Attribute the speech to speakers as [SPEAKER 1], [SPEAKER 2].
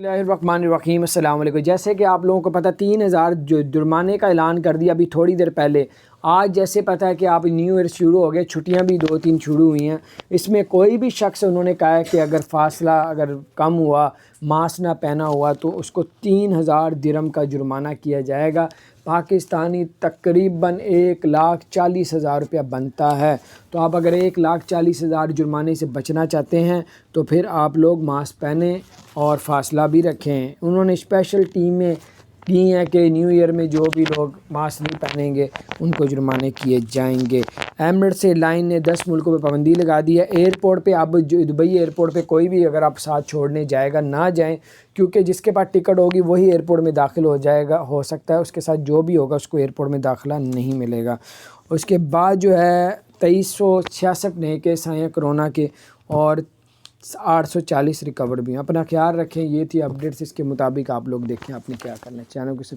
[SPEAKER 1] बिस्मिल्लाहिर्रहमानिर्रहीम। अस्सलाम वालेकुम। जैसे कि आप लोगों को पता 3000 जो जुर्माने का ऐलान कर दिया अभी थोड़ी देर पहले। आज जैसे पता है कि आप न्यू ईयर शुरू हो गए, छुट्टियां भी 2-3 शुरू हुई हैं। इसमें कोई भी शख्स उन्होंने कहा है कि अगर फासला अगर कम हुआ, मास्क ना पहना हुआ तो उसको 3000 दिरहम का जुर्माना किया जाएगा। पाकिस्तानी तकरीबन 1,40,000 रुपया बनता है। तो आप अगर 1,40,000 जुर्माने से बचना चाहते हैं तो फिर आप लोग मास्क पहने और फासला भी रखें। उन्होंने स्पेशल टीमें की हैं कि न्यू ईयर में जो भी लोग मास्क नहीं पहनेंगे उनको जुर्माने किए जाएंगे। एमिरेट्स एयरलाइन ने 10 मुल्कों पर पाबंदी लगा दी है। एयरपोर्ट पे अब जो दुबई एयरपोर्ट पे कोई भी अगर आप साथ छोड़ने जाएगा ना जाएं, क्योंकि जिसके पास टिकट होगी वही एयरपोर्ट में दाखिल हो जाएगा। हो सकता है उसके साथ जो भी होगा उसको एयरपोर्ट में दाखिला नहीं मिलेगा। उसके बाद जो है 2366 नए केस आए हैं कोरोना के और 840 रिकवर भी हैं। अपना ख्याल रखें। ये थी अपडेट्स, इसके मुताबिक आप लोग देखें आपने क्या करना है। चैनल को